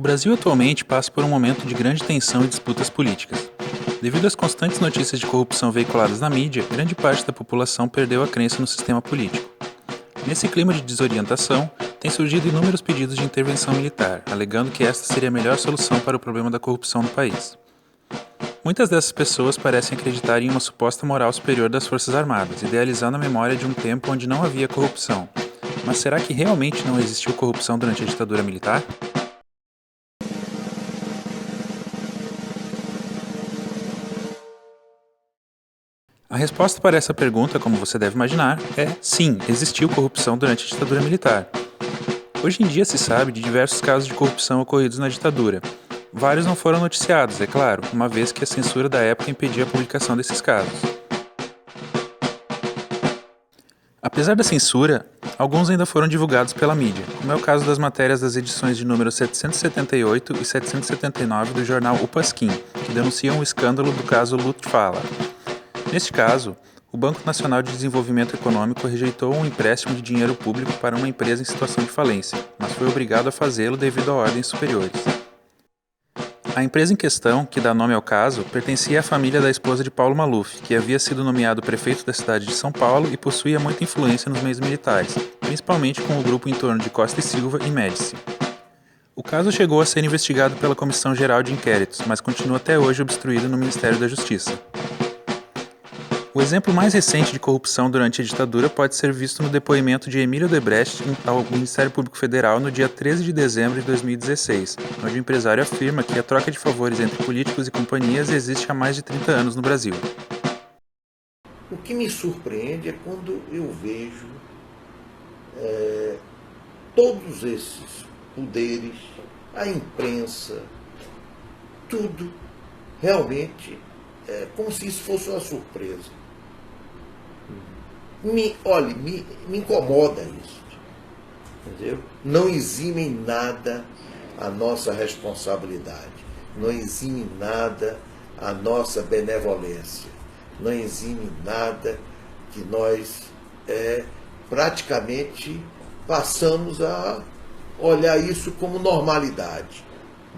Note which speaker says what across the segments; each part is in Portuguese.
Speaker 1: Brasil atualmente passa por um momento de grande tensão e disputas políticas. Devido às constantes notícias de corrupção veiculadas na mídia, grande parte da população perdeu a crença no sistema político. Nesse clima de desorientação, têm surgido inúmeros pedidos de intervenção militar, alegando que esta seria a melhor solução para o problema da corrupção no país. Muitas dessas pessoas parecem acreditar em uma suposta moral superior das Forças Armadas, idealizando a memória de um tempo onde não havia corrupção. Mas será que realmente não existiu corrupção durante a ditadura militar? A resposta para essa pergunta, como você deve imaginar, é sim, existiu corrupção durante a ditadura militar. Hoje em dia se sabe de diversos casos de corrupção ocorridos na ditadura. Vários não foram noticiados, é claro, uma vez que a censura da época impedia a publicação desses casos. Apesar da censura, alguns ainda foram divulgados pela mídia, como é o caso das matérias das edições de número 778 e 779 do jornal O Pasquim, que denunciam o escândalo do caso Lutfala. Neste caso, o Banco Nacional de Desenvolvimento Econômico rejeitou um empréstimo de dinheiro público para uma empresa em situação de falência, mas foi obrigado a fazê-lo devido a ordens superiores. A empresa em questão, que dá nome ao caso, pertencia à família da esposa de Paulo Maluf, que havia sido nomeado prefeito da cidade de São Paulo e possuía muita influência nos meios militares, principalmente com o grupo em torno de Costa e Silva e Médici. O caso chegou a ser investigado pela Comissão Geral de Inquéritos, mas continua até hoje obstruído no Ministério da Justiça. O exemplo mais recente de corrupção durante a ditadura pode ser visto no depoimento de Emílio Odebrecht ao Ministério Público Federal no dia 13 de dezembro de 2016, onde o empresário afirma que a troca de favores entre políticos e companhias existe há mais de 30 anos no Brasil.
Speaker 2: O que me surpreende é quando eu vejo todos esses poderes, a imprensa, tudo realmente como se isso fosse uma surpresa. Me incomoda isso. Entendeu? Não exime em nada a nossa responsabilidade, não exime em nada a nossa benevolência, não exime em nada que nós praticamente passamos a olhar isso como normalidade,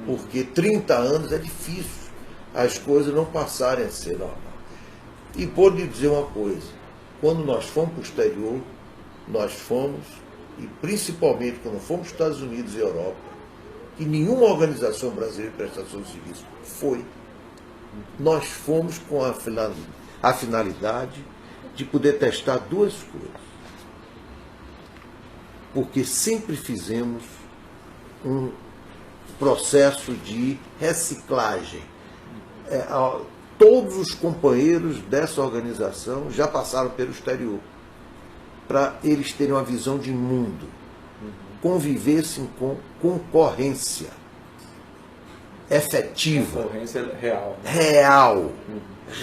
Speaker 2: porque 30 anos é difícil as coisas não passarem a ser normal. E vou lhe dizer uma coisa, quando nós fomos para o exterior, nós fomos, e principalmente quando fomos para os Estados Unidos e Europa, que nenhuma organização brasileira de prestação de serviço foi, nós fomos com a finalidade de poder testar duas coisas. Porque sempre fizemos um processo de reciclagem. Todos os companheiros dessa organização já passaram pelo exterior, para eles terem uma visão de mundo, convivessem com concorrência efetiva.
Speaker 3: Concorrência real.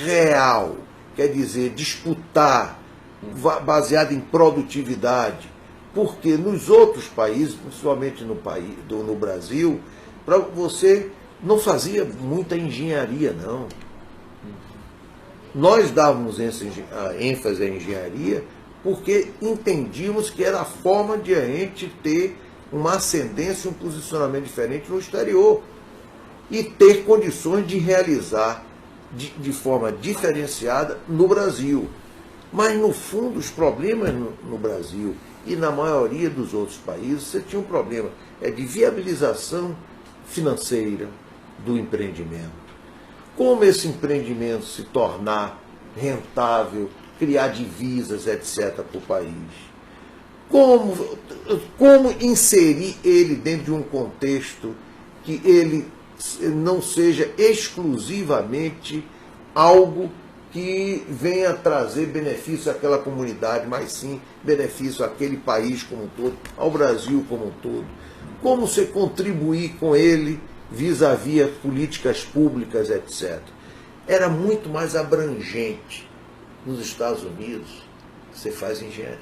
Speaker 2: Real. Quer dizer, disputar, baseado em produtividade. Porque nos outros países, principalmente no Brasil, para você não fazia muita engenharia, não. Nós dávamos ênfase à engenharia porque entendíamos que era a forma de a gente ter uma ascendência, um posicionamento diferente no exterior e ter condições de realizar de forma diferenciada no Brasil. Mas, no fundo, os problemas no Brasil e na maioria dos outros países, você tinha um problema de viabilização financeira do empreendimento. Como esse empreendimento se tornar rentável, criar divisas, etc., para o país. Como inserir ele dentro de um contexto que ele não seja exclusivamente algo que venha trazer benefício àquela comunidade, mas sim benefício àquele país como um todo, ao Brasil como um todo. Como você contribuir com ele vis-à-vis políticas públicas, etc. Era muito mais abrangente. Nos Estados Unidos, você faz engenharia.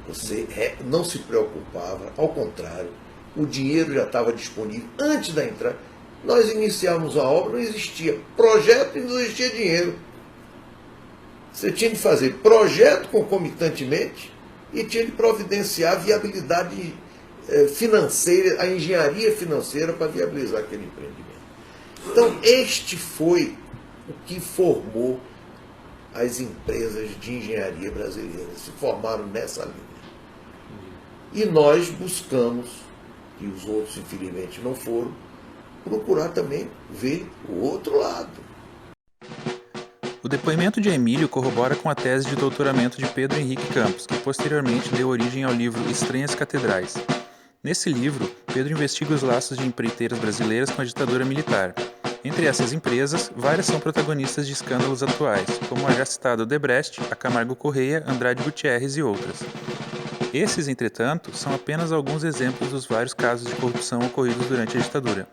Speaker 2: Você não se preocupava, ao contrário, o dinheiro já estava disponível antes da entrada. Nós iniciamos a obra, não existia projeto e não existia dinheiro. Você tinha de fazer projeto concomitantemente e tinha de providenciar viabilidade financeira, a engenharia financeira para viabilizar aquele empreendimento. Então, este foi o que formou as empresas de engenharia brasileiras, se formaram nessa linha. E nós buscamos, e os outros infelizmente não foram, procurar também ver o outro lado.
Speaker 1: O depoimento de Emílio corrobora com a tese de doutoramento de Pedro Henrique Campos, que posteriormente deu origem ao livro Estranhas Catedrais. Nesse livro, Pedro investiga os laços de empreiteiras brasileiras com a ditadura militar. Entre essas empresas, várias são protagonistas de escândalos atuais, como a já citada Odebrecht, a Camargo Corrêa, Andrade Gutierrez e outras. Esses, entretanto, são apenas alguns exemplos dos vários casos de corrupção ocorridos durante a ditadura.